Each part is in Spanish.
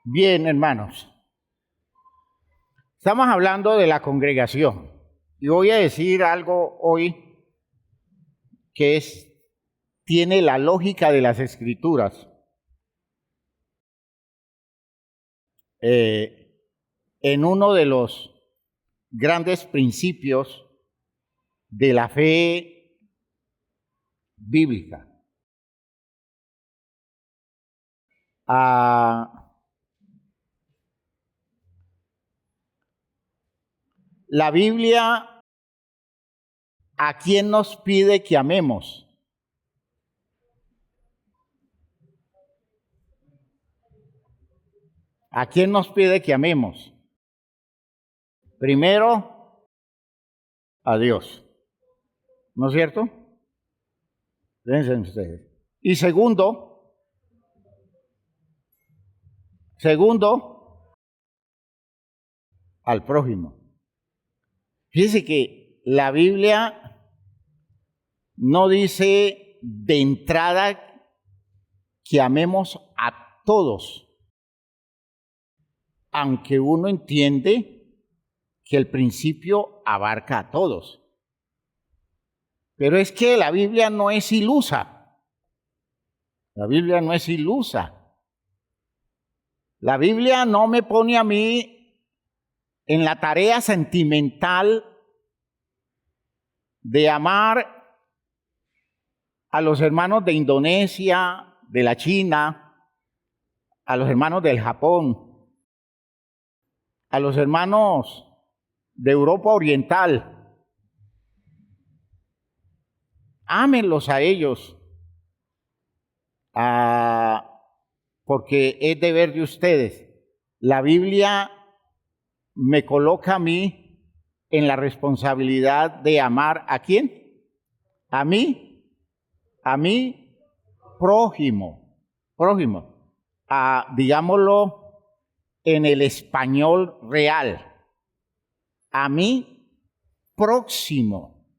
Bien, hermanos, estamos hablando de la congregación y voy a decir algo hoy que tiene la lógica de las Escrituras. En uno de los grandes principios de la fe bíblica. La Biblia, ¿a quién nos pide que amemos? ¿A quién nos pide que amemos? Primero, a Dios. ¿No es cierto? Piensen ustedes. Y segundo, al prójimo. Fíjense que la Biblia no dice de entrada que amemos a todos, aunque uno entiende que el principio abarca a todos. Pero es que la Biblia no es ilusa. La Biblia no es ilusa. La Biblia no me pone a mí en la tarea sentimental de amar a los hermanos de Indonesia, de la China, a los hermanos del Japón, a los hermanos de Europa Oriental. Ámenlos a ellos, porque es deber de ustedes. La Biblia me coloca a mí en la responsabilidad de amar ¿a quién? A mí prójimo, digámoslo en el español real, a mí próximo.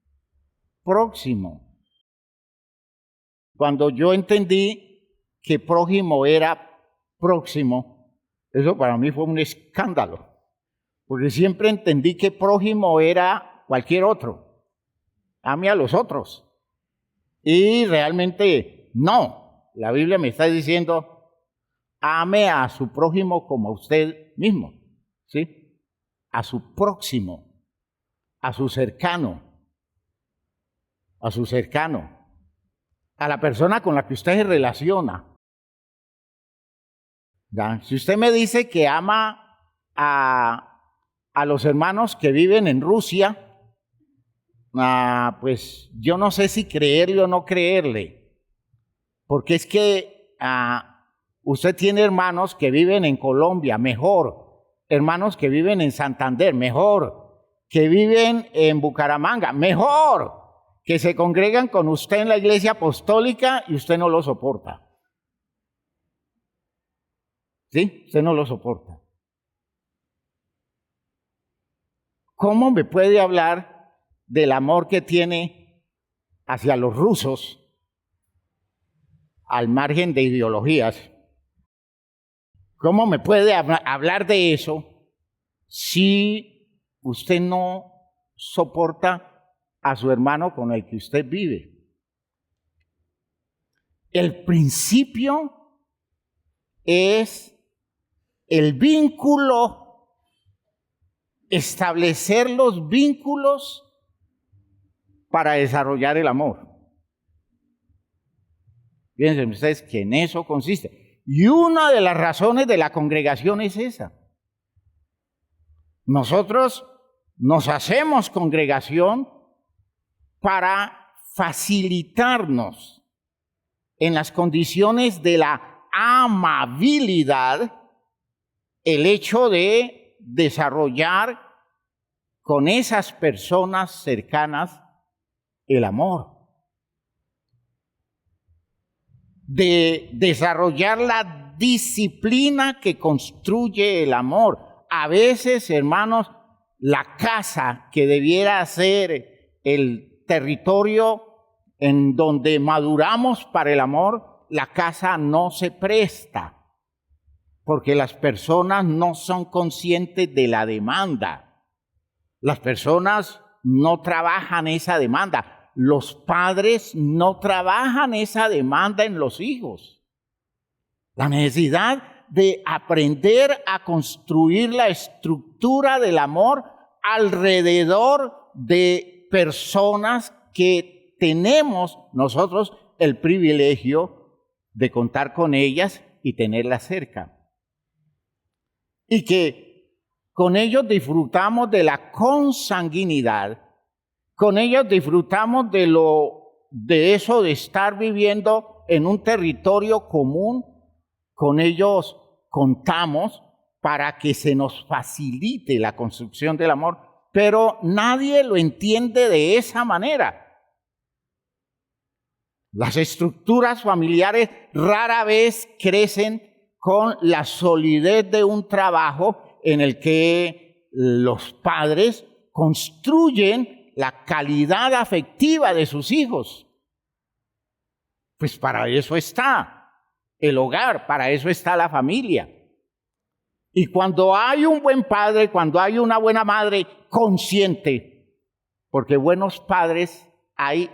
Cuando yo entendí que prójimo era próximo, eso para mí fue un escándalo, porque siempre entendí que prójimo era cualquier otro, ame a los otros. Y realmente no, la Biblia me está diciendo, ame a su prójimo como a usted mismo, ¿sí? A su próximo, a su cercano, a la persona con la que usted se relaciona. ¿Ya? Si usted me dice que ama a los hermanos que viven en Rusia, pues yo no sé si creerle o no creerle, porque es que usted tiene hermanos que viven en Colombia, mejor, hermanos que viven en Santander, mejor, que viven en Bucaramanga, mejor, que se congregan con usted en la iglesia apostólica y usted no lo soporta. ¿Sí? Usted no lo soporta. ¿Cómo me puede hablar del amor que tiene hacia los rusos al margen de ideologías? ¿Cómo me puede hablar de eso si usted no soporta a su hermano con el que usted vive? El principio es el vínculo, establecer los vínculos para desarrollar el amor. Fíjense ustedes que en eso consiste. Y una de las razones de la congregación es esa. Nosotros nos hacemos congregación para facilitarnos en las condiciones de la amabilidad el hecho de desarrollar con esas personas cercanas el amor, de desarrollar la disciplina que construye el amor. A veces, hermanos, la casa que debiera ser el territorio en donde maduramos para el amor, la casa no se presta. porque las personas no son conscientes de la demanda. Las personas no trabajan esa demanda. Los padres no trabajan esa demanda en los hijos. La necesidad de aprender a construir la estructura del amor alrededor de personas que tenemos nosotros el privilegio de contar con ellas y tenerlas cerca. Y que con ellos disfrutamos de la consanguinidad, con ellos disfrutamos de eso de estar viviendo en un territorio común, con ellos contamos para que se nos facilite la construcción del amor, pero nadie lo entiende de esa manera. Las estructuras familiares rara vez crecen con la solidez de un trabajo en el que los padres construyen la calidad afectiva de sus hijos. Pues para eso está el hogar, para eso está la familia. Y cuando hay un buen padre, cuando hay una buena madre consciente, porque buenos padres hay,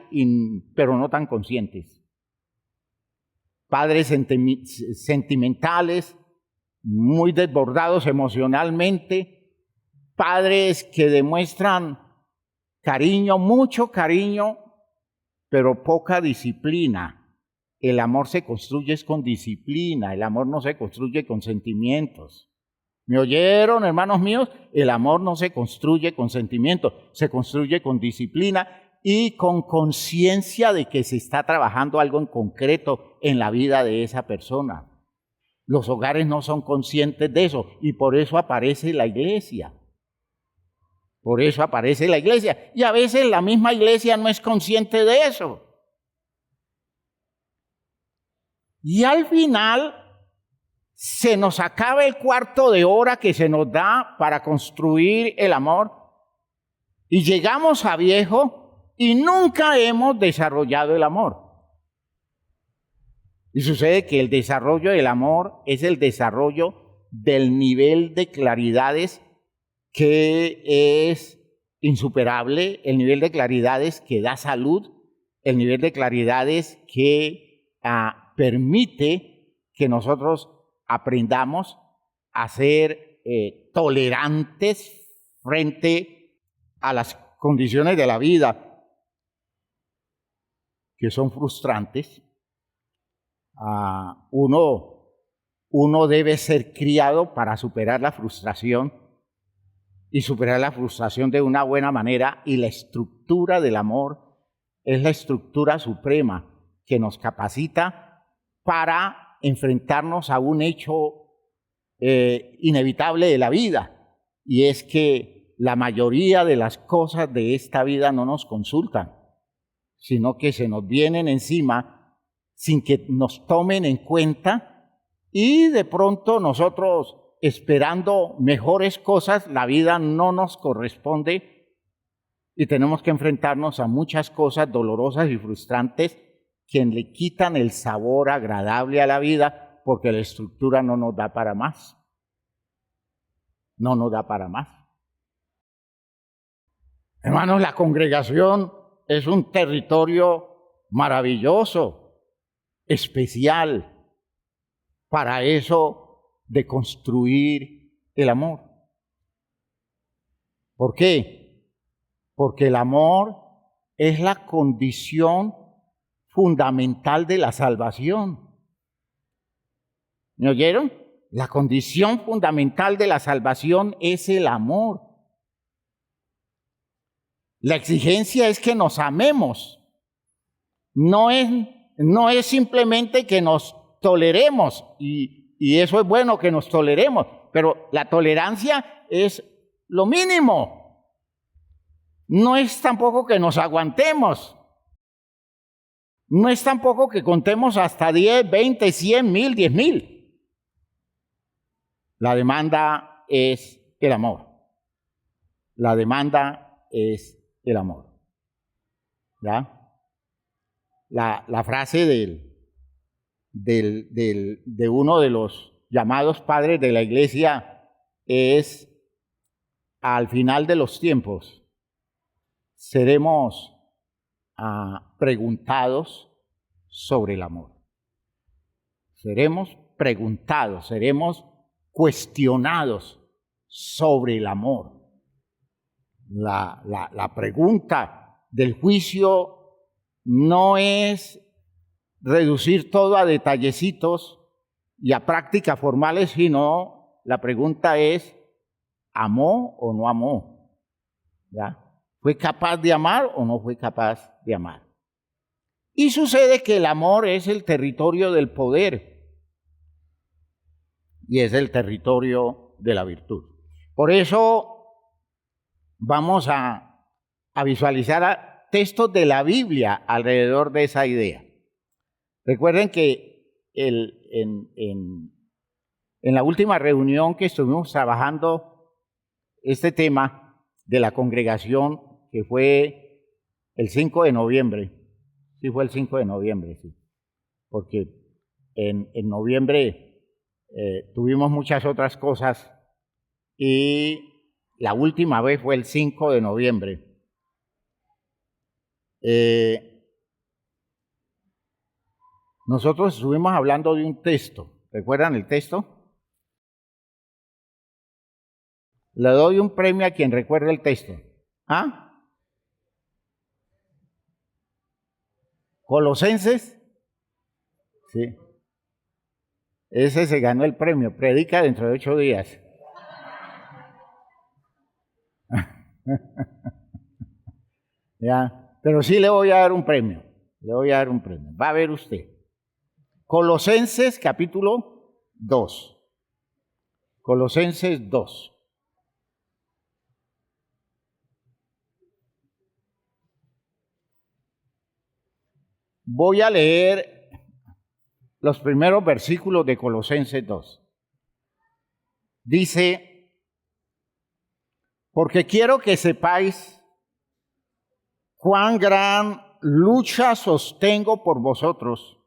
pero no tan conscientes. Padres sentimentales, muy desbordados emocionalmente, padres que demuestran cariño, mucho cariño, pero poca disciplina. El amor se construye con disciplina, el amor no se construye con sentimientos. ¿Me oyeron, hermanos míos? El amor no se construye con sentimientos, se construye con disciplina y con conciencia de que se está trabajando algo en concreto en la vida de esa persona. Los hogares no son conscientes de eso y por eso aparece la iglesia. Por eso aparece la iglesia. Y a veces la misma iglesia no es consciente de eso. Y al final se nos acaba el cuarto de hora que se nos da para construir el amor y llegamos a viejo y nunca hemos desarrollado el amor. Y sucede que el desarrollo del amor es el desarrollo del nivel de claridades que es insuperable, el nivel de claridades que da salud, el nivel de claridades que permite que nosotros aprendamos a ser tolerantes frente a las condiciones de la vida que son frustrantes. Uno debe ser criado para superar la frustración y superar la frustración de una buena manera, y la estructura del amor es la estructura suprema que nos capacita para enfrentarnos a un hecho inevitable de la vida, y es que la mayoría de las cosas de esta vida no nos consultan, sino que se nos vienen encima sin que nos tomen en cuenta, y de pronto nosotros, esperando mejores cosas, la vida no nos corresponde y tenemos que enfrentarnos a muchas cosas dolorosas y frustrantes que le quitan el sabor agradable a la vida, porque la estructura no nos da para más. No nos da para más. Hermanos, la congregación es un territorio maravilloso, especial, para eso de construir el amor. ¿Por qué? Porque el amor es la condición fundamental de la salvación. ¿Me oyeron? La condición fundamental de la salvación es el amor. La exigencia es que nos amemos. No es simplemente que nos toleremos, y eso es bueno, que nos toleremos, pero la tolerancia es lo mínimo. No es tampoco que nos aguantemos. No es tampoco que contemos hasta 10, 20, 100, 1000, 10,000. La demanda es el amor. La demanda es el amor. ¿Ya? La frase de uno de los llamados padres de la iglesia es, al final de los tiempos, seremos preguntados sobre el amor. Seremos preguntados, seremos cuestionados sobre el amor. La pregunta del juicio no es reducir todo a detallecitos y a prácticas formales, sino la pregunta es, ¿amó o no amó? ¿Ya? ¿Fue capaz de amar o no fue capaz de amar? Y sucede que el amor es el territorio del poder y es el territorio de la virtud. Por eso vamos a visualizar textos de la Biblia alrededor de esa idea. Recuerden que en la última reunión que estuvimos trabajando este tema de la congregación, que fue el 5 de noviembre, sí fue el 5 de noviembre, sí, porque en noviembre tuvimos muchas otras cosas y la última vez fue el 5 de noviembre. Nosotros estuvimos hablando de un texto. ¿Recuerdan el texto? Le doy un premio a quien recuerde el texto. ¿Ah? ¿Colosenses? Sí. Ese se ganó el premio. Predica dentro de 8 días. Ya. Pero sí le voy a dar un premio. Le voy a dar un premio. Va a ver usted. Colosenses capítulo 2. Colosenses 2. Voy a leer los primeros versículos de Colosenses 2. Dice, porque quiero que sepáis cuán gran lucha sostengo por vosotros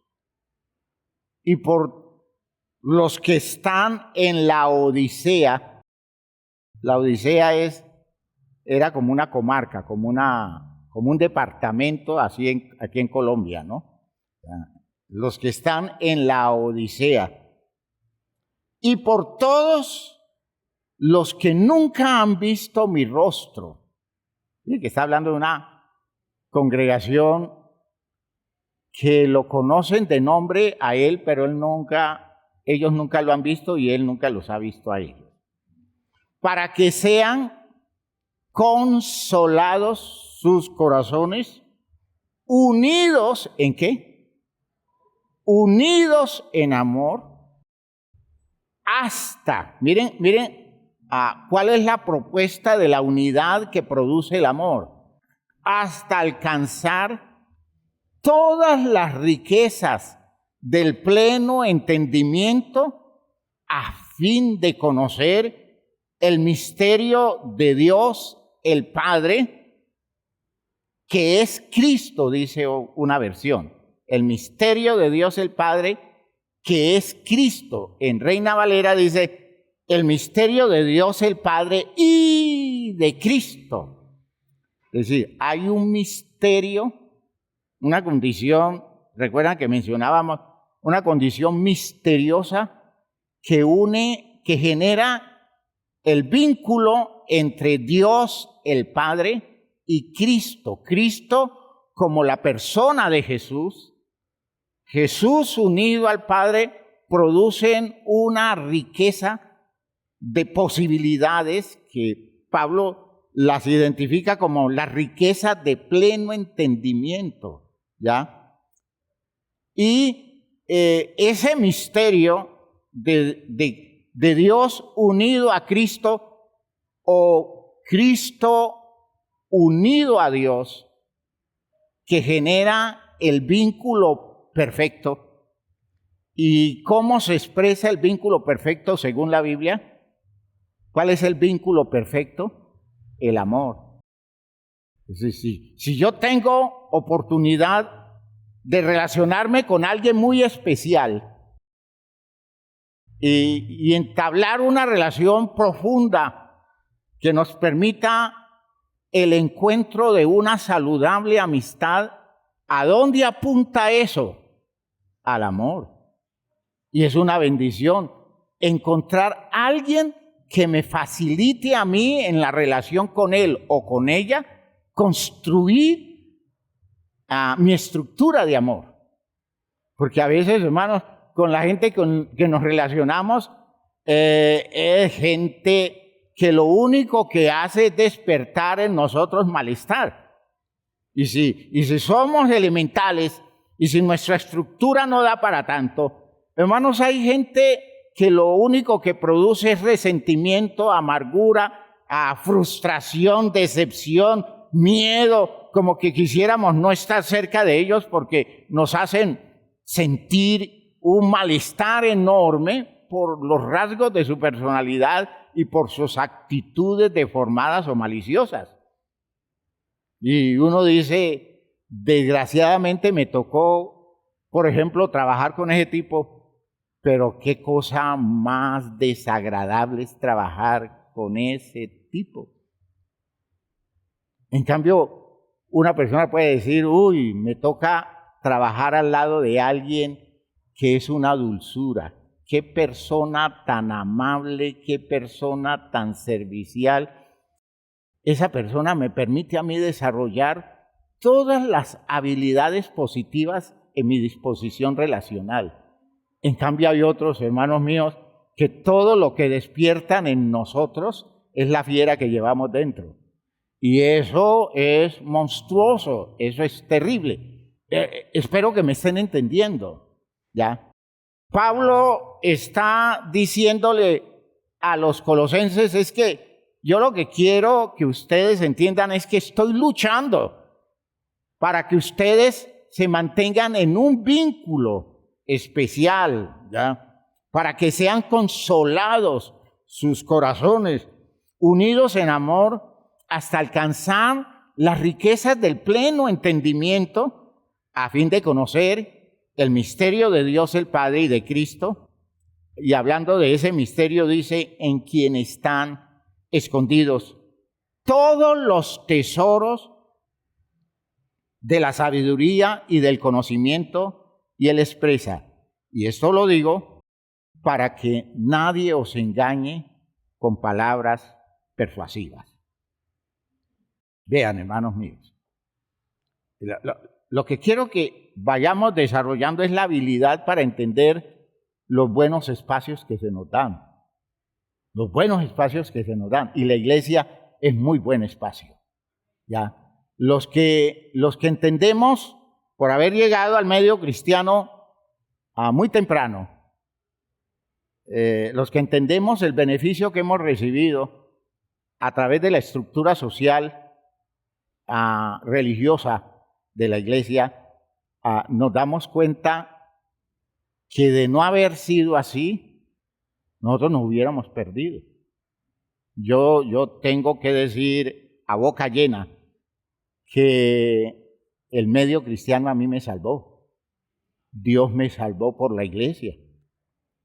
y por los que están en la Odisea. La Odisea era como una comarca, como un departamento así aquí en Colombia, ¿no? Los que están en la Odisea. Y por todos los que nunca han visto mi rostro. Y que está hablando de una congregación que lo conocen de nombre a él, pero ellos nunca lo han visto y él nunca los ha visto a ellos. Para que sean consolados sus corazones, unidos ¿en qué? Unidos en amor, hasta, miren, ¿cuál es la propuesta de la unidad que produce el amor? Hasta alcanzar todas las riquezas del pleno entendimiento a fin de conocer el misterio de Dios el Padre, que es Cristo, dice una versión. El misterio de Dios el Padre, que es Cristo. En Reina Valera dice, el misterio de Dios el Padre y de Cristo. Es decir, hay un misterio, una condición, recuerdan que mencionábamos, una condición misteriosa que une, que genera el vínculo entre Dios el Padre y Cristo. Cristo como la persona de Jesús. Jesús unido al Padre producen una riqueza de posibilidades que Pablo las identifica como la riqueza de pleno entendimiento, ¿ya? Y ese misterio de Dios unido a Cristo o Cristo unido a Dios, que genera el vínculo perfecto. ¿Y cómo se expresa el vínculo perfecto según la Biblia? ¿Cuál es el vínculo perfecto? El amor. Es decir, si yo tengo oportunidad de relacionarme con alguien muy especial, y entablar una relación profunda que nos permita el encuentro de una saludable amistad. ¿A dónde apunta eso? Al amor. Y es una bendición encontrar a alguien que me facilite a mí en la relación con él o con ella construir mi estructura de amor. Porque a veces, hermanos, con la gente que nos relacionamos, es gente que lo único que hace es despertar en nosotros malestar. Y si somos elementales y si nuestra estructura no da para tanto, hermanos, hay gente que lo único que produce es resentimiento, amargura, frustración, decepción, miedo, como que quisiéramos no estar cerca de ellos porque nos hacen sentir un malestar enorme por los rasgos de su personalidad y por sus actitudes deformadas o maliciosas. Y uno dice, desgraciadamente me tocó, por ejemplo, trabajar con ese tipo, pero qué cosa más desagradable es trabajar con ese tipo. En cambio, una persona puede decir, uy, me toca trabajar al lado de alguien que es una dulzura. Qué persona tan amable, qué persona tan servicial. Esa persona me permite a mí desarrollar todas las habilidades positivas en mi disposición relacional. En cambio, hay otros, hermanos míos, que todo lo que despiertan en nosotros es la fiera que llevamos dentro. Y eso es monstruoso, eso es terrible. Espero que me estén entendiendo, ¿ya? Pablo está diciéndole a los colosenses es que yo lo que quiero que ustedes entiendan es que estoy luchando para que ustedes se mantengan en un vínculo especial, ¿ya? Para que sean consolados sus corazones, unidos en amor, hasta alcanzar las riquezas del pleno entendimiento, a fin de conocer el misterio de Dios el Padre y de Cristo. Y hablando de ese misterio, dice, en quien están escondidos todos los tesoros de la sabiduría y del conocimiento. Y él expresa, y esto lo digo para que nadie os engañe con palabras persuasivas. Vean, hermanos míos, lo que quiero que vayamos desarrollando es la habilidad para entender los buenos espacios que se nos dan. Los buenos espacios que se nos dan. Y la iglesia es muy buen espacio, ¿ya? Los que entendemos por haber llegado al medio cristiano muy temprano, los que entendemos el beneficio que hemos recibido a través de la estructura social religiosa de la iglesia, nos damos cuenta que de no haber sido así, nosotros nos hubiéramos perdido. Yo tengo que decir a boca llena que el medio cristiano a mí me salvó. Dios me salvó por la iglesia,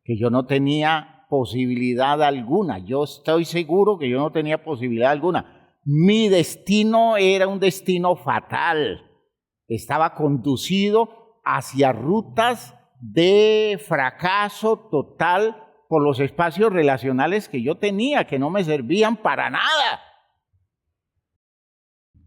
que yo no tenía posibilidad alguna. Yo estoy seguro que yo no tenía posibilidad alguna. Mi destino era un destino fatal. Estaba conducido hacia rutas de fracaso total por los espacios relacionales que yo tenía, que no me servían para nada.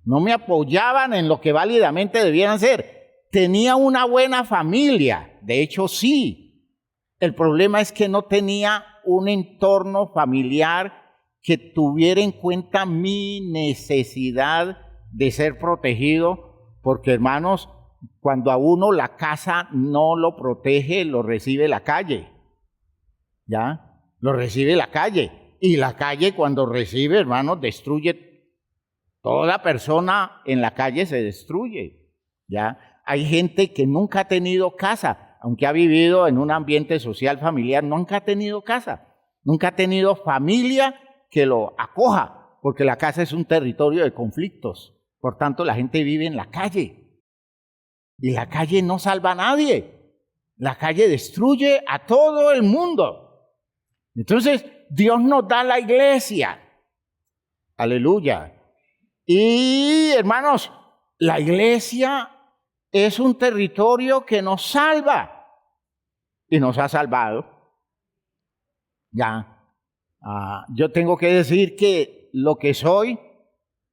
No me apoyaban en lo que válidamente debieran ser. Tenía una buena familia, de hecho sí. El problema es que no tenía un entorno familiar que tuviera en cuenta mi necesidad de ser protegido, porque hermanos, cuando a uno la casa no lo protege, lo recibe la calle, ¿ya? Lo recibe la calle, y la calle cuando recibe, hermanos, destruye. Toda persona en la calle se destruye, ¿ya? Hay gente que nunca ha tenido casa, aunque ha vivido en un ambiente social familiar, nunca ha tenido casa, nunca ha tenido familia que lo acoja, porque la casa es un territorio de conflictos. Por tanto, la gente vive en la calle. Y la calle no salva a nadie. La calle destruye a todo el mundo. Entonces, Dios nos da la iglesia. Aleluya. Y, hermanos, la iglesia es un territorio que nos salva y nos ha salvado. Ya, yo tengo que decir que lo que soy,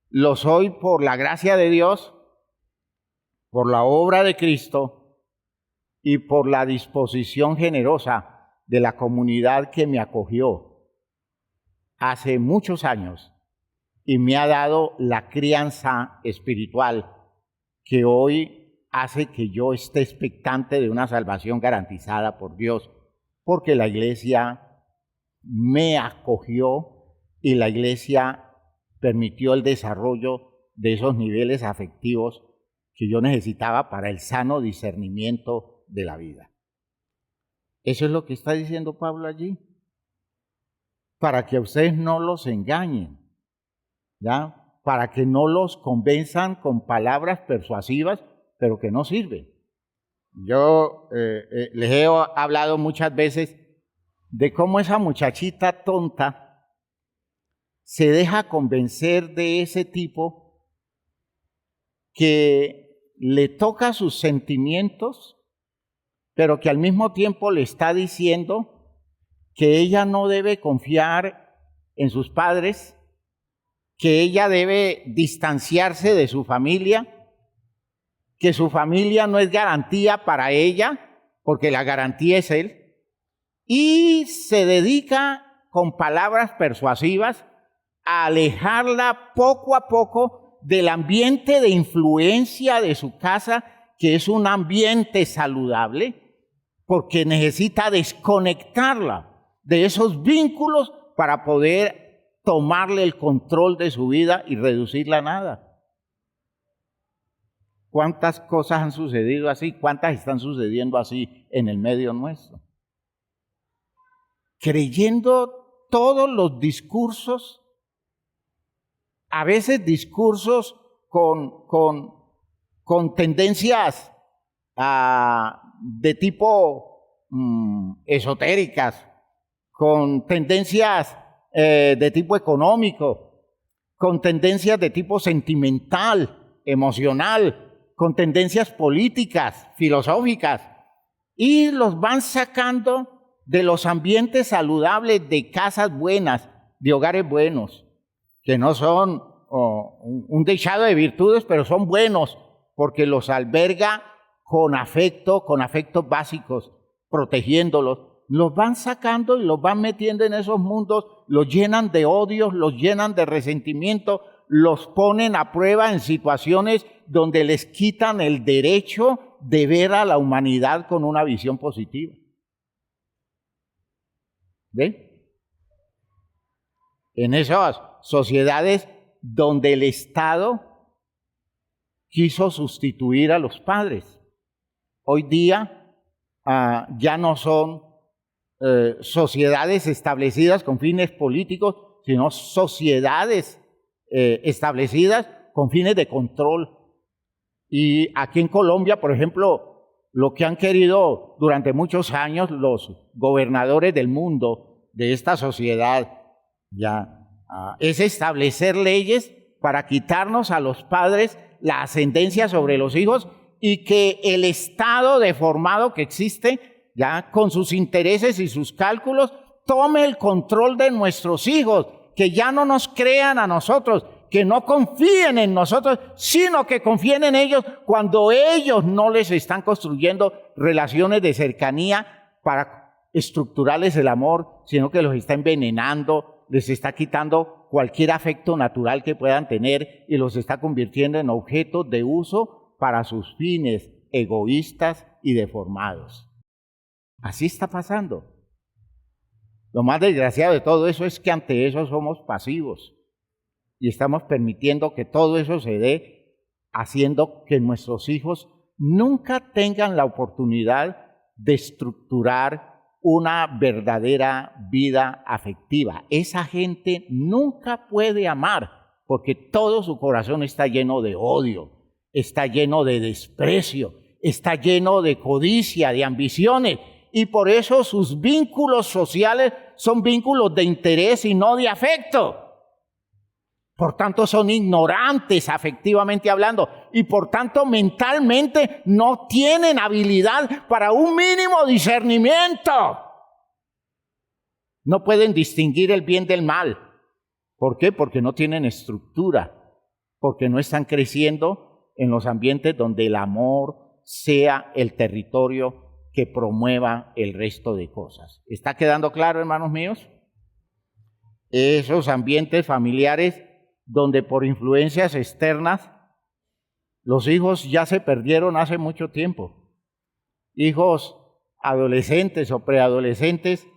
lo soy por la gracia de Dios, por la obra de Cristo y por la disposición generosa de la comunidad que me acogió hace muchos años y me ha dado la crianza espiritual que hoy hace que yo esté expectante de una salvación garantizada por Dios, porque la iglesia me acogió y la iglesia permitió el desarrollo de esos niveles afectivos que yo necesitaba para el sano discernimiento de la vida. Eso es lo que está diciendo Pablo allí, para que a ustedes no los engañen, ¿ya? Para que no los convenzan con palabras persuasivas, pero que no sirven. Yo les he hablado muchas veces de cómo esa muchachita tonta se deja convencer de ese tipo que le toca sus sentimientos, pero que al mismo tiempo le está diciendo que ella no debe confiar en sus padres, que ella debe distanciarse de su familia, que su familia no es garantía para ella, porque la garantía es él, y se dedica con palabras persuasivas a alejarla poco a poco del ambiente de influencia de su casa, que es un ambiente saludable, porque necesita desconectarla de esos vínculos para poder tomarle el control de su vida y reducirla a nada. ¿Cuántas cosas han sucedido así? ¿Cuántas están sucediendo así en el medio nuestro? Creyendo todos los discursos, a veces discursos con tendencias de tipo esotéricas, con tendencias de tipo económico, con tendencias de tipo sentimental, emocional, con tendencias políticas, filosóficas, y los van sacando de los ambientes saludables, de casas buenas, de hogares buenos, que no son un dechado de virtudes, pero son buenos, porque los alberga con afecto, con afectos básicos, protegiéndolos. Los van sacando y los van metiendo en esos mundos, los llenan de odios, los llenan de resentimiento, los ponen a prueba en situaciones donde les quitan el derecho de ver a la humanidad con una visión positiva. ¿Ven? En esas sociedades donde el Estado quiso sustituir a los padres. Hoy día ya no son sociedades establecidas con fines políticos, sino sociedades establecidas con fines de control. Y aquí en Colombia, por ejemplo, lo que han querido durante muchos años los gobernadores del mundo, de esta sociedad, es establecer leyes para quitarnos a los padres la ascendencia sobre los hijos y que el Estado deformado que existe, ya con sus intereses y sus cálculos, tome el control de nuestros hijos, que ya no nos crean a nosotros, que no confíen en nosotros, sino que confíen en ellos cuando ellos no les están construyendo relaciones de cercanía para estructurarles el amor, sino que los está envenenando, les está quitando cualquier afecto natural que puedan tener y los está convirtiendo en objetos de uso para sus fines egoístas y deformados. Así está pasando. Lo más desgraciado de todo eso es que ante eso somos pasivos y estamos permitiendo que todo eso se dé, haciendo que nuestros hijos nunca tengan la oportunidad de estructurar una verdadera vida afectiva. Esa gente nunca puede amar porque todo su corazón está lleno de odio, está lleno de desprecio, está lleno de codicia, de ambiciones, y por eso sus vínculos sociales son vínculos de interés y no de afecto. Por tanto, son ignorantes afectivamente hablando y por tanto mentalmente no tienen habilidad para un mínimo discernimiento. No pueden distinguir el bien del mal. ¿Por qué? Porque no tienen estructura, porque no están creciendo en los ambientes donde el amor sea el territorio que promueva el resto de cosas. ¿Está quedando claro, hermanos míos? Esos ambientes familiares donde por influencias externas los hijos ya se perdieron hace mucho tiempo. Hijos adolescentes o preadolescentes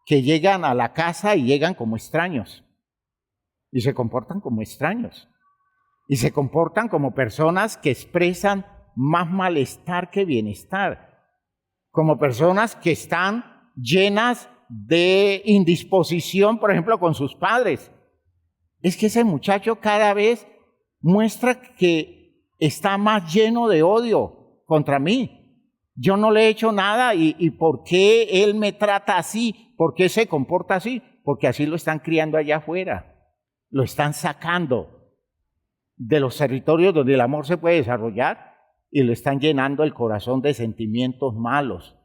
que llegan a la casa y llegan como extraños y se comportan como extraños y se comportan como personas que expresan más malestar que bienestar, como personas que están llenas de indisposición, por ejemplo, con sus padres. Es que ese muchacho cada vez muestra que está más lleno de odio contra mí. Yo no le he hecho nada y ¿por qué él me trata así? ¿Por qué se comporta así? Porque así lo están criando allá afuera. Lo están sacando de los territorios donde el amor se puede desarrollar y lo están llenando el corazón de sentimientos malos.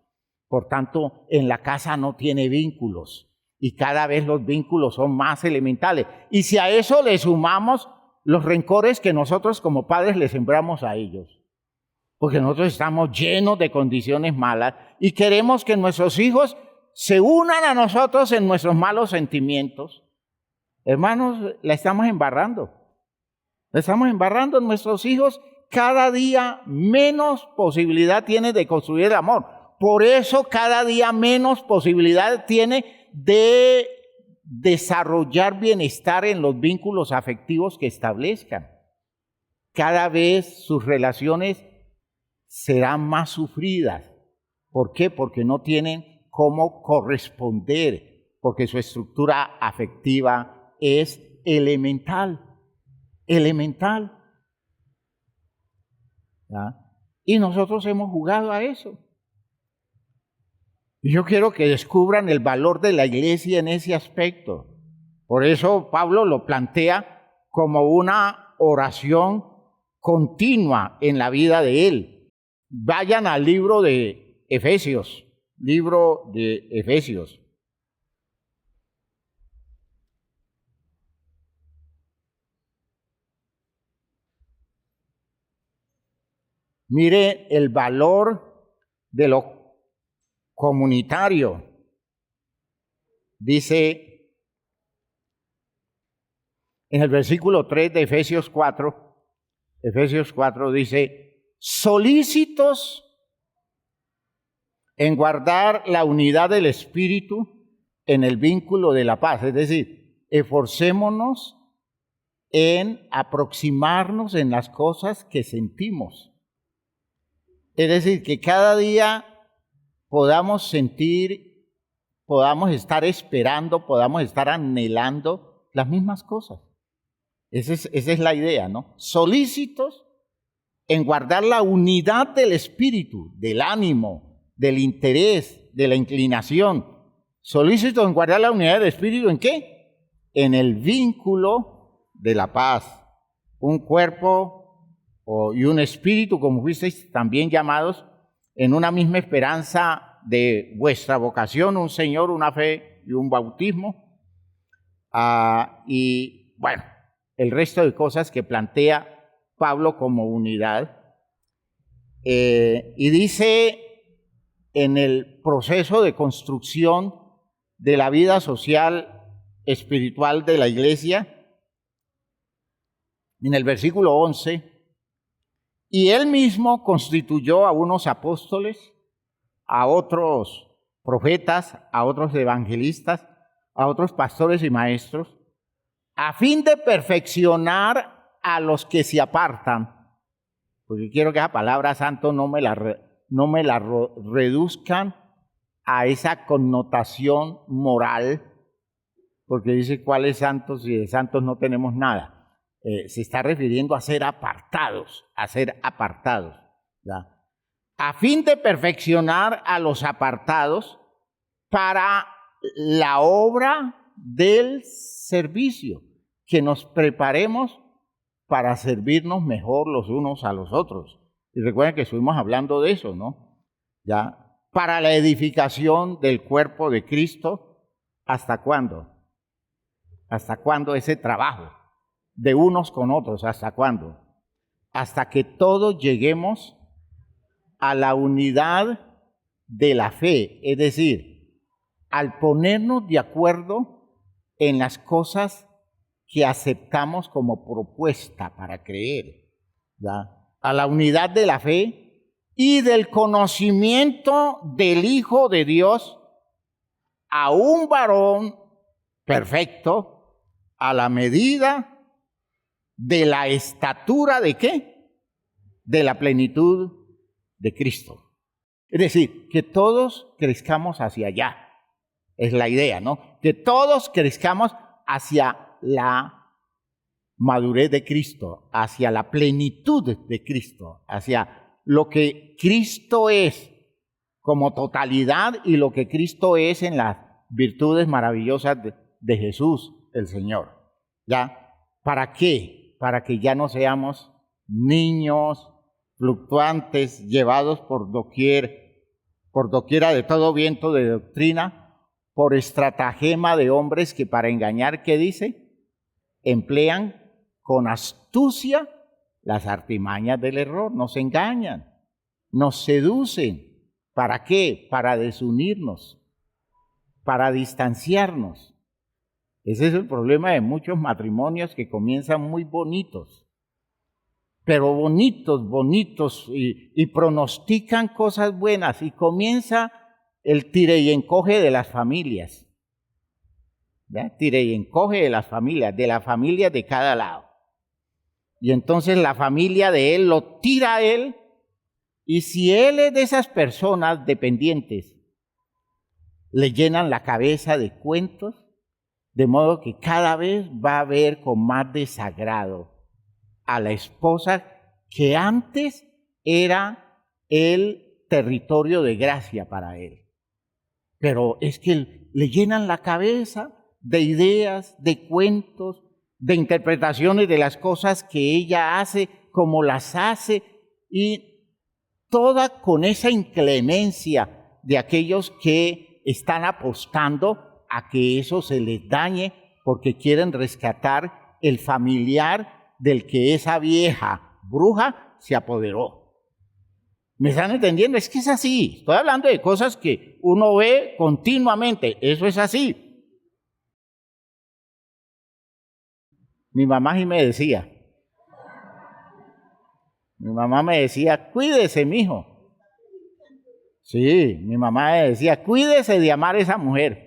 Por tanto, en la casa no tiene vínculos. Y cada vez los vínculos son más elementales. Y si a eso le sumamos los rencores que nosotros como padres le sembramos a ellos, porque nosotros estamos llenos de condiciones malas y queremos que nuestros hijos se unan a nosotros en nuestros malos sentimientos, hermanos, la estamos embarrando. La estamos embarrando. Nuestros hijos cada día menos posibilidad tienen de construir el amor. Por eso cada día menos posibilidad tiene de desarrollar bienestar en los vínculos afectivos que establezcan. Cada vez sus relaciones serán más sufridas. ¿Por qué? Porque no tienen cómo corresponder, porque su estructura afectiva es elemental. ¿Ya? Y nosotros hemos jugado a eso. Y yo quiero que descubran el valor de la iglesia en ese aspecto. Por eso Pablo lo plantea como una oración continua en la vida de él. Vayan al libro de Efesios, Mire el valor de lo comunitario. Dice en el versículo 3 de Efesios 4 dice, solícitos en guardar la unidad del espíritu en el vínculo de la paz. Es decir, esforcémonos en aproximarnos en las cosas que sentimos. Es decir, que cada día podamos sentir, podamos estar esperando, podamos estar anhelando las mismas cosas. Esa es la idea, ¿no? Solícitos en guardar la unidad del espíritu, del ánimo, del interés, de la inclinación. Solícitos en guardar la unidad del espíritu, ¿en qué? En el vínculo de la paz. Un cuerpo y un espíritu, como fuisteis también llamados, en una misma esperanza de vuestra vocación, un Señor, una fe y un bautismo. Y bueno, el resto de cosas que plantea Pablo como unidad. Y dice en el proceso de construcción de la vida social, espiritual de la iglesia, en el versículo 11, y él mismo constituyó a unos apóstoles, a otros profetas, a otros evangelistas, a otros pastores y maestros, a fin de perfeccionar a los que se apartan. Porque quiero que esa palabra santo no me la reduzcan a esa connotación moral, porque dice cuáles santos y de santos no tenemos nada. Se está refiriendo a ser apartados, ¿ya? A fin de perfeccionar a los apartados para la obra del servicio, que nos preparemos para servirnos mejor los unos a los otros. Y recuerden que estuvimos hablando de eso, ¿no? Ya, para la edificación del cuerpo de Cristo, ¿hasta cuándo? ¿Hasta cuándo ese trabajo de unos con otros? ¿Hasta cuándo? Hasta que todos lleguemos a la unidad de la fe, es decir, al ponernos de acuerdo en las cosas que aceptamos como propuesta para creer, ¿ya? A la unidad de la fe y del conocimiento del Hijo de Dios, a un varón perfecto, a la medida de la estatura de ¿qué? De la plenitud de Cristo. Es decir, que todos crezcamos hacia allá. Es la idea, ¿no? Que todos crezcamos hacia la madurez de Cristo, hacia la plenitud de Cristo, hacia lo que Cristo es como totalidad y lo que Cristo es en las virtudes maravillosas de Jesús, el Señor. ¿Ya? ¿Para qué? Para que ya no seamos niños fluctuantes, llevados por doquiera de todo viento de doctrina, por estratagema de hombres que para engañar, ¿qué dice? Emplean con astucia las artimañas del error, nos engañan, nos seducen. ¿Para qué? Para desunirnos, para distanciarnos. Ese es el problema de muchos matrimonios que comienzan muy bonitos, pero bonitos, y pronostican cosas buenas, y comienza el tire y encoge de las familias. ¿Ya? Tire y encoge de las familias de cada lado. Y entonces la familia de él lo tira a él, y si él es de esas personas dependientes, le llenan la cabeza de cuentos, de modo que cada vez va a ver con más desagrado a la esposa que antes era el territorio de gracia para él. Pero es que le llenan la cabeza de ideas, de cuentos, de interpretaciones de las cosas que ella hace, como las hace, y toda con esa inclemencia de aquellos que están apostando a que eso se les dañe porque quieren rescatar el familiar del que esa vieja bruja se apoderó. ¿Me están entendiendo? Es que es así. Estoy hablando de cosas que uno ve continuamente. Eso es así. Mi mamá sí me decía, cuídese, mijo. Sí, mi mamá me decía, cuídese de amar a esa mujer.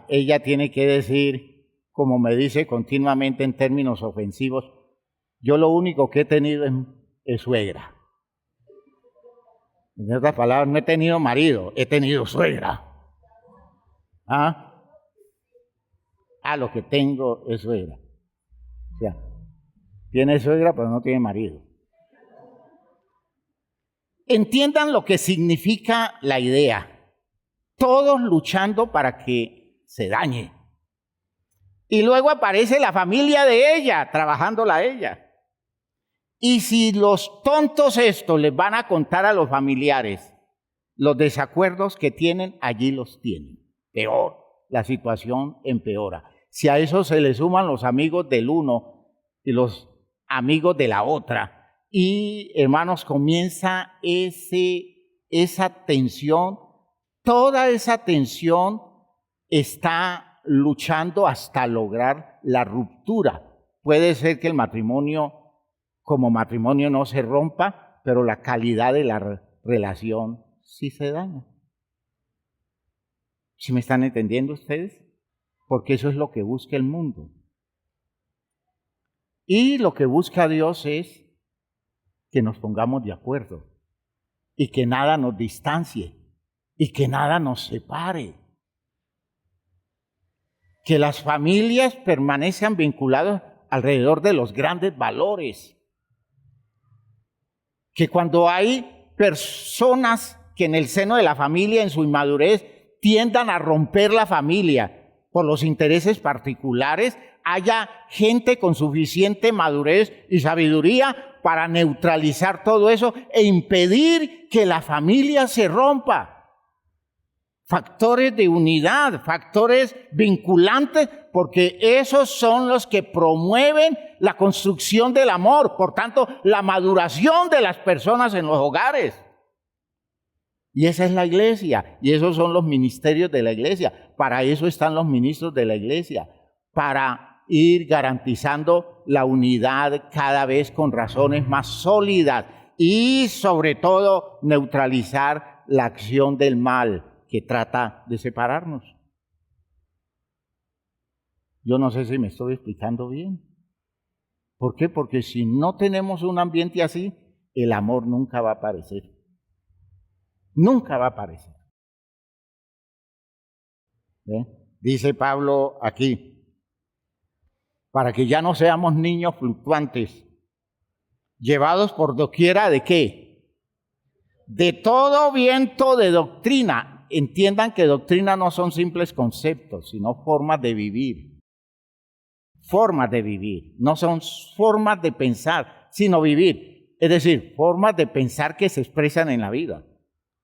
Ella tiene que decir, como me dice continuamente en términos ofensivos, yo lo único que he tenido es suegra. En otras palabras, no he tenido marido, he tenido suegra. Lo que tengo es suegra. O sea, tiene suegra pero no tiene marido. Entiendan lo que significa la idea. Todos luchando para que se dañe. Y luego aparece la familia de ella, trabajándola a ella. Y si los tontos estos les van a contar a los familiares los desacuerdos que tienen, allí los tienen. Peor, la situación empeora. Si a eso se le suman los amigos del uno y los amigos de la otra, y hermanos, comienza esa tensión. Toda esa tensión está luchando hasta lograr la ruptura. Puede ser que el matrimonio, como matrimonio, no se rompa, pero la calidad de la relación sí se daña. ¿Sí me están entendiendo ustedes? Porque eso es lo que busca el mundo. Y lo que busca Dios es que nos pongamos de acuerdo y que nada nos distancie. Y que nada nos separe. Que las familias permanezcan vinculadas alrededor de los grandes valores. Que cuando hay personas que en el seno de la familia, en su inmadurez, tiendan a romper la familia por los intereses particulares, haya gente con suficiente madurez y sabiduría para neutralizar todo eso e impedir que la familia se rompa. Factores de unidad, factores vinculantes, porque esos son los que promueven la construcción del amor, por tanto, la maduración de las personas en los hogares. Y esa es la iglesia, y esos son los ministerios de la iglesia. Para eso están los ministros de la iglesia, para ir garantizando la unidad cada vez con razones más sólidas y sobre todo neutralizar la acción del mal que trata de separarnos. Yo no sé si me estoy explicando bien. ¿Por qué? Porque si no tenemos un ambiente así, el amor nunca va a aparecer. Nunca va a aparecer. ¿Ve? Dice Pablo aquí, para que ya no seamos niños fluctuantes, llevados por doquiera de ¿qué? De todo viento de doctrina. Entiendan que doctrina no son simples conceptos, sino formas de vivir. Formas de vivir, no son formas de pensar, sino vivir. Es decir, formas de pensar que se expresan en la vida.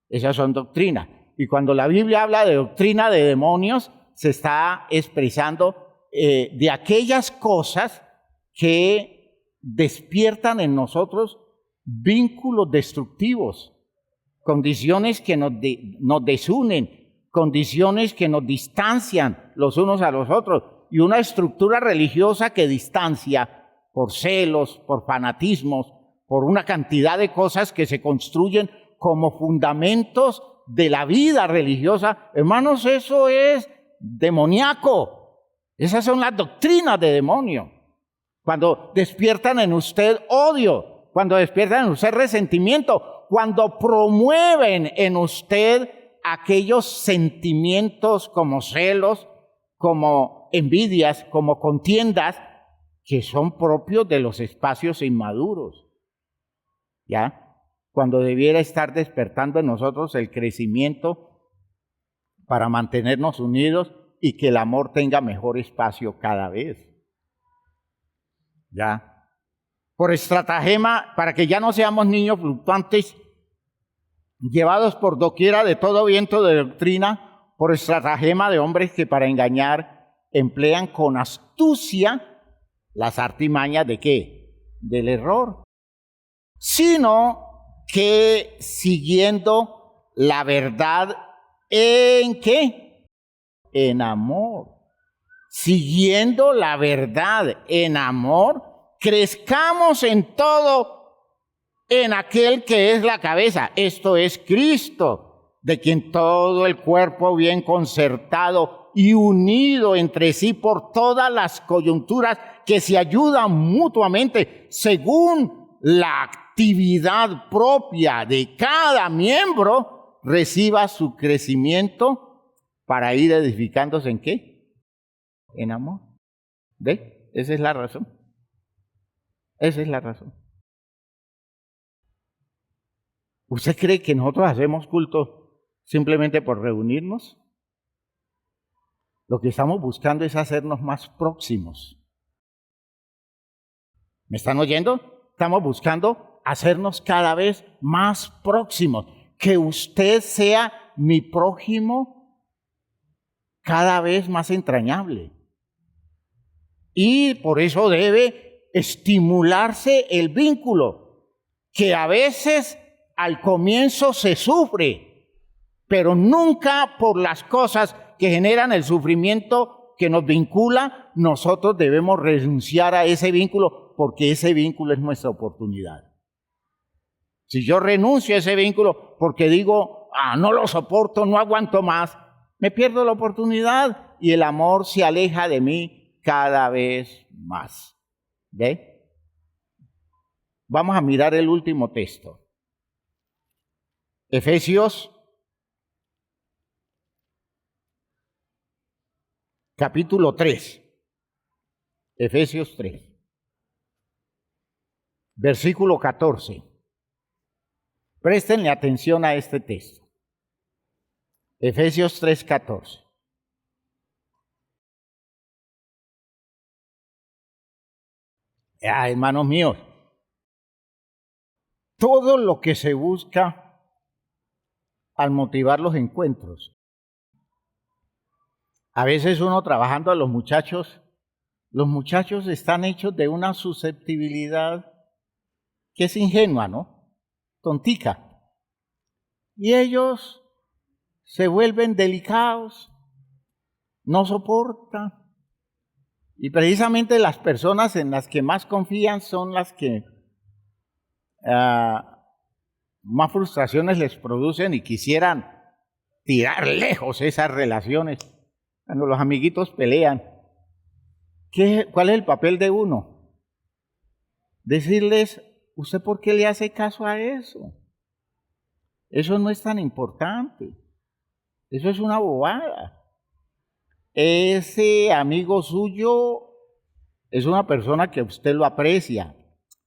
Esas son doctrinas. Y cuando la Biblia habla de doctrina de demonios, se está expresando de aquellas cosas que despiertan en nosotros vínculos destructivos, condiciones que nos desunen, condiciones que nos distancian los unos a los otros, y una estructura religiosa que distancia por celos, por fanatismos, por una cantidad de cosas que se construyen como fundamentos de la vida religiosa. Hermanos, eso es demoníaco. Esas son las doctrinas de demonio. Cuando despiertan en usted odio, cuando despiertan en usted resentimiento, cuando promueven en usted aquellos sentimientos como celos, como envidias, como contiendas, que son propios de los espacios inmaduros. ¿Ya? Cuando debiera estar despertando en nosotros el crecimiento para mantenernos unidos y que el amor tenga mejor espacio cada vez. ¿Ya? Por estratagema, para que ya no seamos niños fluctuantes, llevados por doquiera de todo viento de doctrina, por estratagema de hombres que para engañar emplean con astucia las artimañas ¿de qué? Del error. Sino que siguiendo la verdad, ¿en qué? En amor. Siguiendo la verdad en amor, crezcamos en todo en aquel que es la cabeza, esto es Cristo, de quien todo el cuerpo bien concertado y unido entre sí por todas las coyunturas que se ayudan mutuamente según la actividad propia de cada miembro, reciba su crecimiento para ir edificándose ¿en qué? En amor. ¿Ve? Esa es la razón. Esa es la razón. ¿Usted cree que nosotros hacemos culto simplemente por reunirnos? Lo que estamos buscando es hacernos más próximos. ¿Me están oyendo? Estamos buscando hacernos cada vez más próximos. Que usted sea mi prójimo cada vez más entrañable. Y por eso debe estimularse el vínculo, que a veces al comienzo se sufre, pero nunca por las cosas que generan el sufrimiento que nos vincula, nosotros debemos renunciar a ese vínculo, porque ese vínculo es nuestra oportunidad. Si yo renuncio a ese vínculo porque digo, no lo soporto, no aguanto más, me pierdo la oportunidad y el amor se aleja de mí cada vez más. ¿Ve? Vamos a mirar el último texto. Efesios capítulo 3. Efesios 3. Versículo 14. Préstenle atención a este texto. Efesios 3:14. Hermanos míos, todo lo que se busca al motivar los encuentros. A veces uno trabajando a los muchachos están hechos de una susceptibilidad que es ingenua, ¿no? Tontica. Y ellos se vuelven delicados, no soportan. Y precisamente las personas en las que más confían son las que más frustraciones les producen y quisieran tirar lejos esas relaciones. Cuando los amiguitos pelean, ¿cuál es el papel de uno? Decirles, ¿usted por qué le hace caso a eso? Eso no es tan importante. Eso es una bobada. Ese amigo suyo es una persona que usted lo aprecia.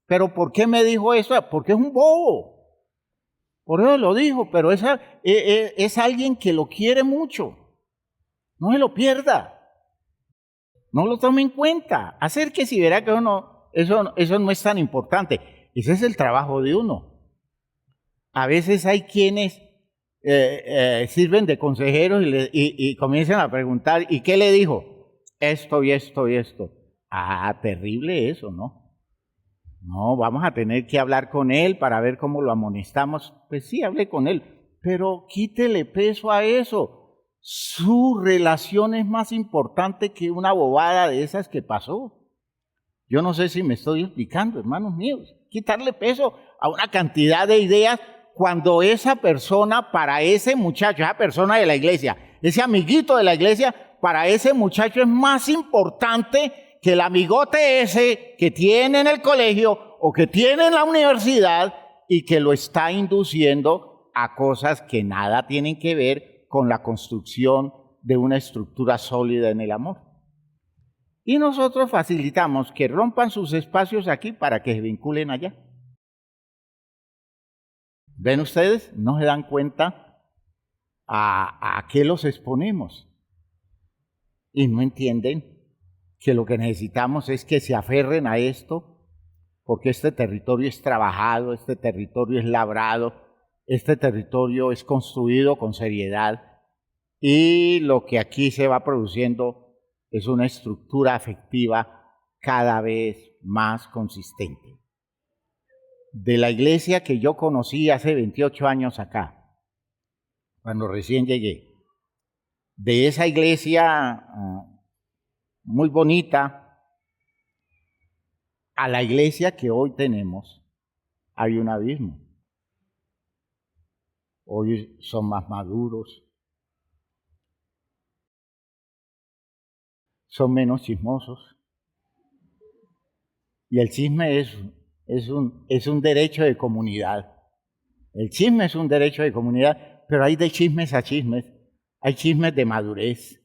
¿Pero por qué me dijo eso? Porque es un bobo. Por eso lo dijo, pero es alguien que lo quiere mucho. No se lo pierda. No lo tome en cuenta. Acérquese y verá que eso no es tan importante. Ese es el trabajo de uno. A veces hay quienes sirven de consejeros y comienzan a preguntar, ¿y qué le dijo? Esto y esto y esto. Terrible eso, ¿no? No, vamos a tener que hablar con él para ver cómo lo amonestamos. Pues sí, hable con él, pero quítele peso a eso. Su relación es más importante que una bobada de esas que pasó. Yo no sé si me estoy explicando, hermanos míos. Quitarle peso a una cantidad de ideas cuando esa persona, para ese muchacho, esa persona de la iglesia, ese amiguito de la iglesia, para ese muchacho es más importante que el amigote ese que tiene en el colegio o que tiene en la universidad y que lo está induciendo a cosas que nada tienen que ver con la construcción de una estructura sólida en el amor. Y nosotros facilitamos que rompan sus espacios aquí para que se vinculen allá. ¿Ven ustedes? No se dan cuenta a qué los exponemos. Y no entienden que lo que necesitamos es que se aferren a esto, porque este territorio es trabajado, este territorio es labrado, este territorio es construido con seriedad y lo que aquí se va produciendo es una estructura afectiva cada vez más consistente. De la iglesia que yo conocí hace 28 años acá, cuando recién llegué, de esa iglesia muy bonita a la iglesia que hoy tenemos, hay un abismo. Hoy son más maduros, son menos chismosos. Y el chisme es un derecho de comunidad. El chisme es un derecho de comunidad, pero hay de chismes a chismes. Hay chismes de madurez,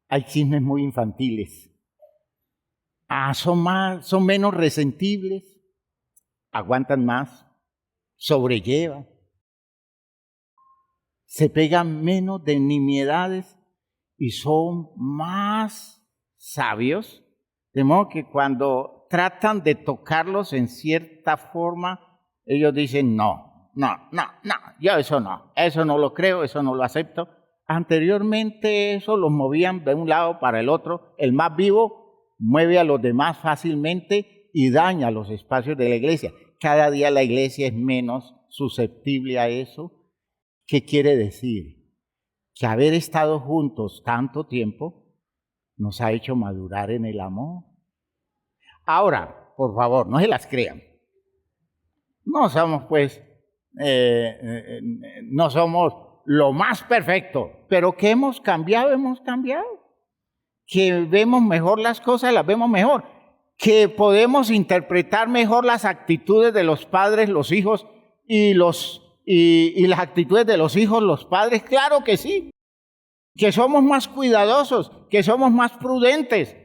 hay chismes muy infantiles. Son menos resentibles, aguantan más, sobrellevan. Se pegan menos de nimiedades y son más sabios, de modo que cuando tratan de tocarlos en cierta forma, ellos dicen no, yo eso no lo creo, eso no lo acepto. Anteriormente eso los movían de un lado para el otro. El más vivo mueve a los demás fácilmente y daña los espacios de la iglesia. Cada día la iglesia es menos susceptible a eso. ¿Qué quiere decir? Que haber estado juntos tanto tiempo nos ha hecho madurar en el amor. Ahora, por favor, no se las crean. No somos, no somos lo más perfecto, pero que hemos cambiado. Que vemos mejor las cosas, las vemos mejor. Que podemos interpretar mejor las actitudes de los padres, los hijos y las actitudes de los hijos, los padres, claro que sí. Que somos más cuidadosos, que somos más prudentes,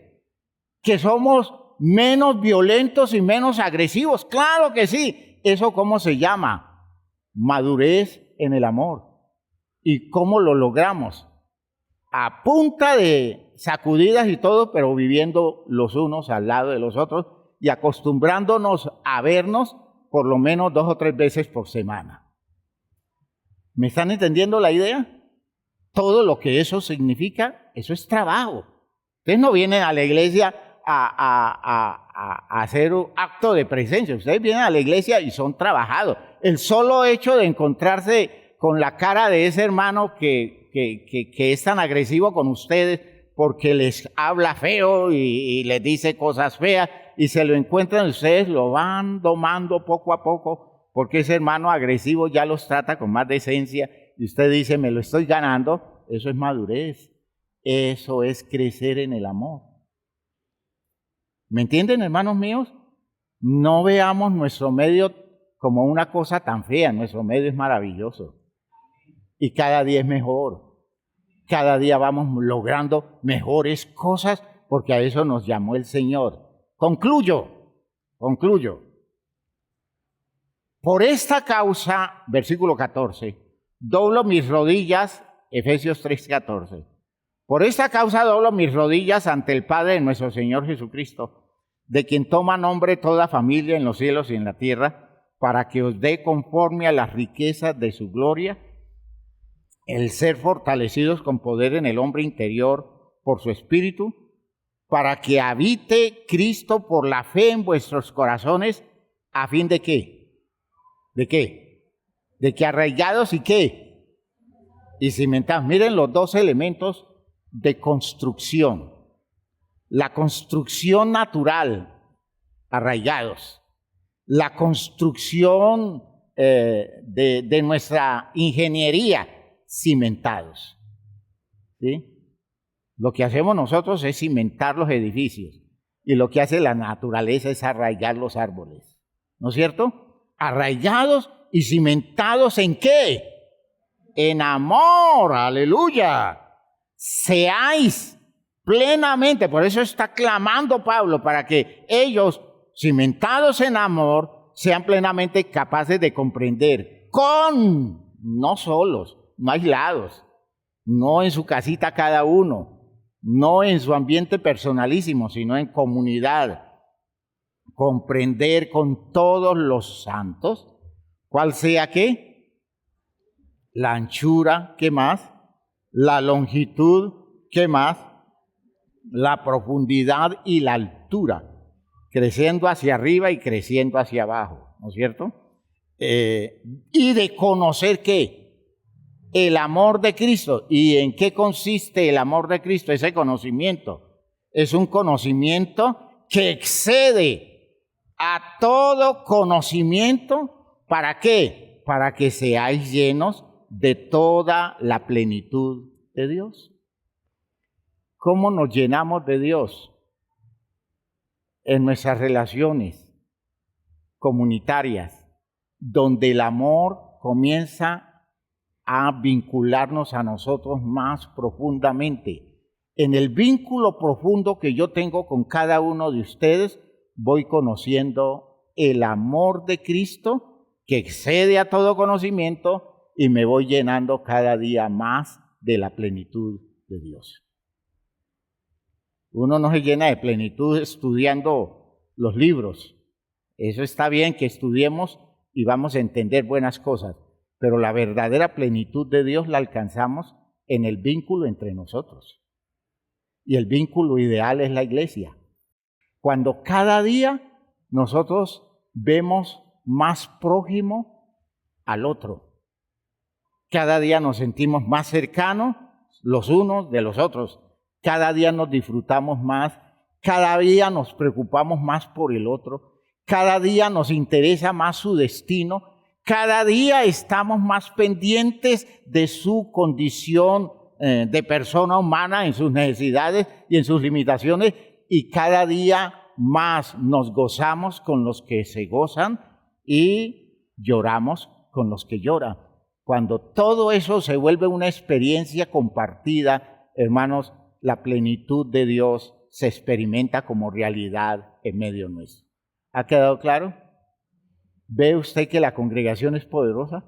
que somos menos violentos y menos agresivos, claro que sí. ¿Eso cómo se llama? madurez en el amor. ¿Y cómo lo logramos? A punta de sacudidas y todo, pero viviendo los unos al lado de los otros y acostumbrándonos a vernos por lo menos 2 o 3 veces por semana. ¿Me están entendiendo la idea? Todo lo que eso significa, eso es trabajo. Ustedes no vienen a la iglesia a hacer un acto de presencia. Ustedes vienen a la iglesia y son trabajados. El solo hecho de encontrarse con la cara de ese hermano que es tan agresivo con ustedes porque les habla feo y les dice cosas feas y se lo encuentran, ustedes lo van domando poco a poco porque ese hermano agresivo ya los trata con más decencia y usted dice, me lo estoy ganando. Eso es madurez, eso es crecer en el amor. ¿Me entienden, hermanos míos? No veamos nuestro medio como una cosa tan fea, nuestro medio es maravilloso y cada día es mejor. Cada día vamos logrando mejores cosas porque a eso nos llamó el Señor. Concluyo. Por esta causa, versículo 14, doblo mis rodillas, Efesios 3:14. Por esta causa doblo mis rodillas ante el Padre de nuestro Señor Jesucristo, de quien toma nombre toda familia en los cielos y en la tierra, para que os dé conforme a las riquezas de su gloria, el ser fortalecidos con poder en el hombre interior por su espíritu, para que habite Cristo por la fe en vuestros corazones, a fin de ¿qué? ¿De qué? De que arraigados y ¿qué? Y cimentados. Miren los 2 elementos de construcción. La construcción natural, arraigados. La construcción de nuestra ingeniería, cimentados. ¿Sí? Lo que hacemos nosotros es cimentar los edificios y lo que hace la naturaleza es arraigar los árboles. ¿No es cierto? Arraigados y cimentados ¿en qué? En amor, aleluya. Seáis plenamente, por eso está clamando Pablo, para que ellos, cimentados en amor, sean plenamente capaces de comprender no solos, no aislados, no en su casita cada uno, no en su ambiente personalísimo, sino en comunidad. Comprender con todos los santos, cuál sea ¿qué? La anchura, ¿qué más? La longitud, ¿qué más? La profundidad y la altura, creciendo hacia arriba y creciendo hacia abajo, ¿no es cierto? Y de conocer ¿qué? El amor de Cristo. ¿Y en qué consiste el amor de Cristo? Ese conocimiento es un conocimiento que excede a todo conocimiento. ¿Para qué? Para que seáis llenos de toda la plenitud de Dios. ¿Cómo nos llenamos de Dios? En nuestras relaciones comunitarias, donde el amor comienza a vincularnos a nosotros más profundamente. En el vínculo profundo que yo tengo con cada uno de ustedes, voy conociendo el amor de Cristo que excede a todo conocimiento y me voy llenando cada día más de la plenitud de Dios. Uno no se llena de plenitud estudiando los libros. Eso está bien que estudiemos y vamos a entender buenas cosas, pero la verdadera plenitud de Dios la alcanzamos en el vínculo entre nosotros. Y el vínculo ideal es la iglesia. Cuando cada día nosotros vemos más prójimo al otro. Cada día nos sentimos más cercanos los unos de los otros. Cada día nos disfrutamos más. Cada día nos preocupamos más por el otro. Cada día nos interesa más su destino. Cada día estamos más pendientes de su condición de persona humana, en sus necesidades y en sus limitaciones. Y cada día más nos gozamos con los que se gozan y lloramos con los que lloran. Cuando todo eso se vuelve una experiencia compartida, hermanos, la plenitud de Dios se experimenta como realidad en medio nuestro. ¿Ha quedado claro? ¿Ve usted que la congregación es poderosa?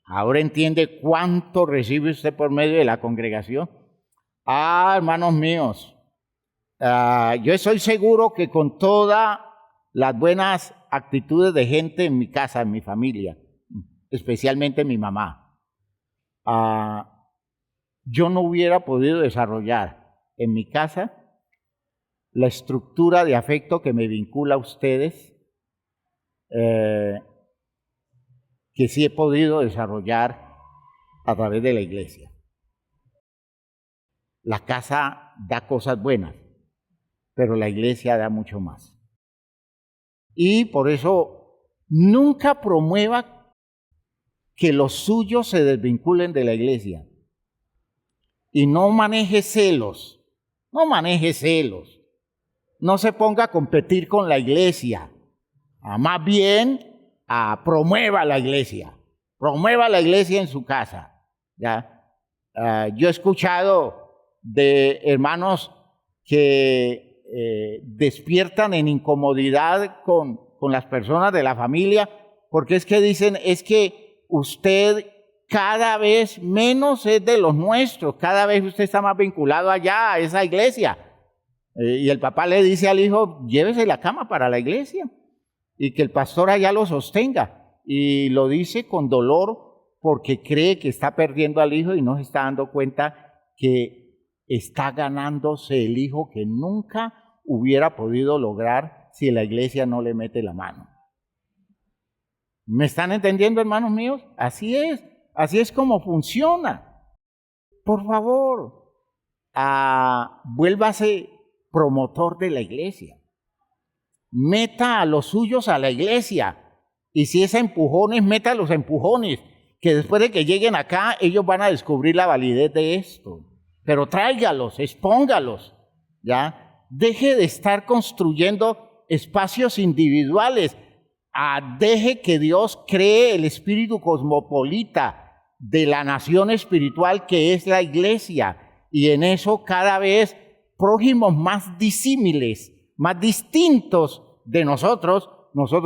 ¿Ahora entiende cuánto recibe usted por medio de la congregación? Hermanos míos, yo estoy seguro que con todas las buenas actitudes de gente en mi casa, en mi familia, especialmente mi mamá, yo no hubiera podido desarrollar en mi casa la estructura de afecto que me vincula a ustedes, que sí he podido desarrollar a través de la iglesia. La casa da cosas buenas, pero la iglesia da mucho más. Y por eso nunca promueva que los suyos se desvinculen de la iglesia. Y no maneje celos, no se ponga a competir con la iglesia, más bien promueva la iglesia en su casa. ¿Ya? Yo he escuchado de hermanos que despiertan en incomodidad con las personas de la familia, porque es que dicen, es que usted cada vez menos es de los nuestros, cada vez usted está más vinculado allá a esa iglesia. Y el papá le dice al hijo, llévese la cama para la iglesia y que el pastor allá lo sostenga. Y lo dice con dolor porque cree que está perdiendo al hijo y no se está dando cuenta que está ganándose el hijo que nunca hubiera podido lograr si la iglesia no le mete la mano. ¿Me están entendiendo, hermanos míos? Así es como funciona. Por favor, vuélvase promotor de la iglesia. Meta a los suyos a la iglesia. Y si es a empujones, meta a los empujones, que después de que lleguen acá, ellos van a descubrir la validez de esto. Pero tráigalos, expóngalos, ¿ya? Deje de estar construyendo espacios individuales. Deje que Dios cree el espíritu cosmopolita de la nación espiritual que es la iglesia. Y en eso cada vez prójimos más disímiles, más distintos de nosotros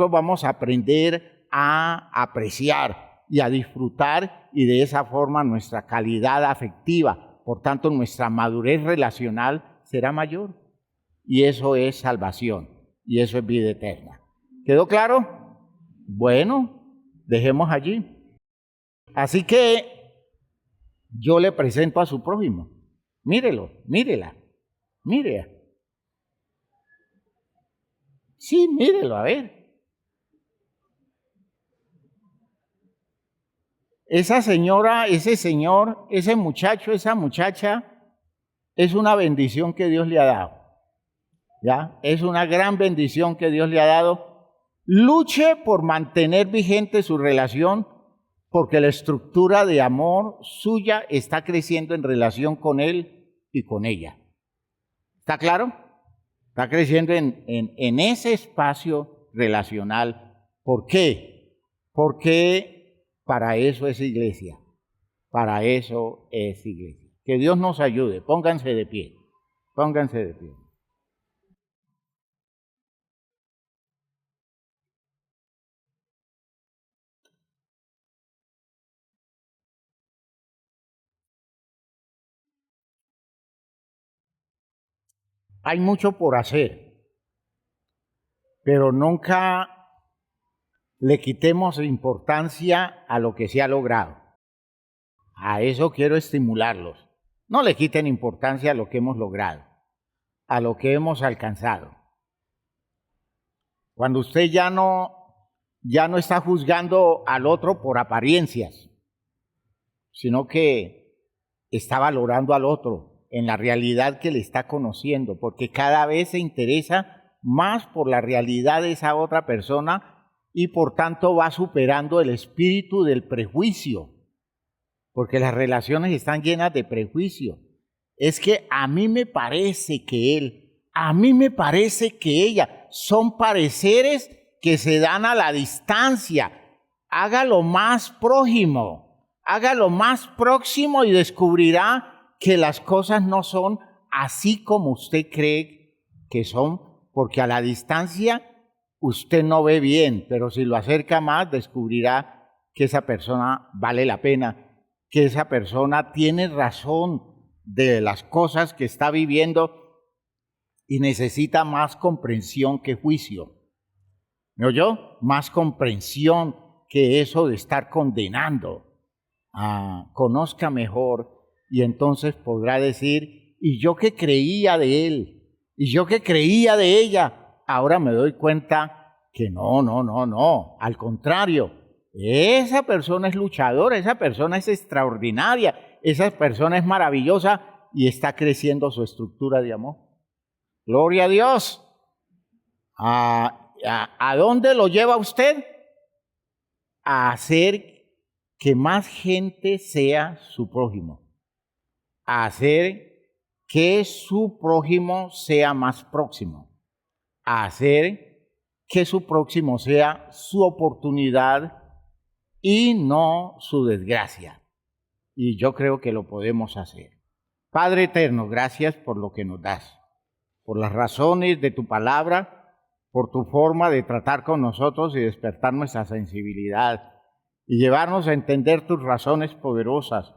vamos a aprender a apreciar y a disfrutar, y de esa forma nuestra calidad afectiva, por tanto nuestra madurez relacional será mayor. Y eso es salvación, y eso es vida eterna. ¿Quedó claro? Bueno, dejemos allí. Así que yo le presento a su prójimo. Mírelo, mírela, mire. Sí, mírelo, a ver. Esa señora, ese señor, ese muchacho, esa muchacha, es una bendición que Dios le ha dado. ¿Ya? Es una gran bendición que Dios le ha dado. Luche por mantener vigente su relación, porque la estructura de amor suya está creciendo en relación con él y con ella. ¿Está claro? Está creciendo en ese espacio relacional. ¿Por qué? Porque para eso es iglesia. Para eso es iglesia. Que Dios nos ayude. Pónganse de pie. Pónganse de pie. Hay mucho por hacer, pero nunca le quitemos importancia a lo que se ha logrado. A eso quiero estimularlos. No le quiten importancia a lo que hemos logrado, a lo que hemos alcanzado. Cuando usted ya no está juzgando al otro por apariencias, sino que está valorando al otro en la realidad que le está conociendo, porque cada vez se interesa más por la realidad de esa otra persona y por tanto va superando el espíritu del prejuicio, porque las relaciones están llenas de prejuicio. Es que a mí me parece que él, a mí me parece que ella, son pareceres que se dan a la distancia. Hágalo más prójimo, hágalo más próximo y descubrirá que las cosas no son así como usted cree que son, porque a la distancia usted no ve bien, pero si lo acerca más descubrirá que esa persona vale la pena, que esa persona tiene razón de las cosas que está viviendo y necesita más comprensión que juicio. ¿Me oyó? Más comprensión que eso de estar condenando. Conozca mejor y entonces podrá decir, y yo que creía de él, y yo que creía de ella, ahora me doy cuenta que no, al contrario, esa persona es luchadora, esa persona es extraordinaria, esa persona es maravillosa y está creciendo su estructura de amor. Gloria a Dios. ¿A dónde lo lleva usted? A hacer que más gente sea su prójimo, a hacer que su prójimo sea más próximo, a hacer que su próximo sea su oportunidad y no su desgracia. Y yo creo que lo podemos hacer. Padre eterno, gracias por lo que nos das, por las razones de tu palabra, por tu forma de tratar con nosotros y despertar nuestra sensibilidad y llevarnos a entender tus razones poderosas,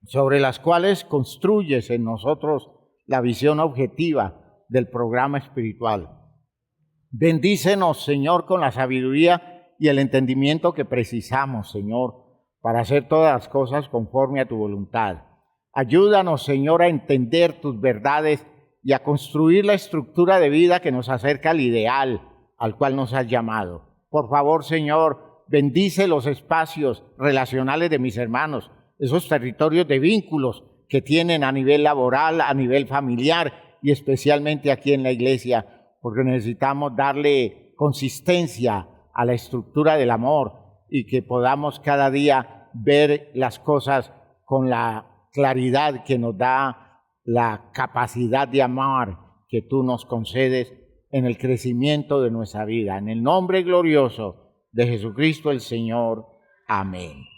sobre las cuales construyes en nosotros la visión objetiva del programa espiritual. Bendícenos, Señor, con la sabiduría y el entendimiento que precisamos, Señor, para hacer todas las cosas conforme a tu voluntad. Ayúdanos, Señor, a entender tus verdades y a construir la estructura de vida que nos acerca al ideal al cual nos has llamado. Por favor, Señor, bendice los espacios relacionales de mis hermanos, esos territorios de vínculos que tienen a nivel laboral, a nivel familiar y especialmente aquí en la iglesia, porque necesitamos darle consistencia a la estructura del amor y que podamos cada día ver las cosas con la claridad que nos da la capacidad de amar que tú nos concedes en el crecimiento de nuestra vida. En el nombre glorioso de Jesucristo el Señor. Amén.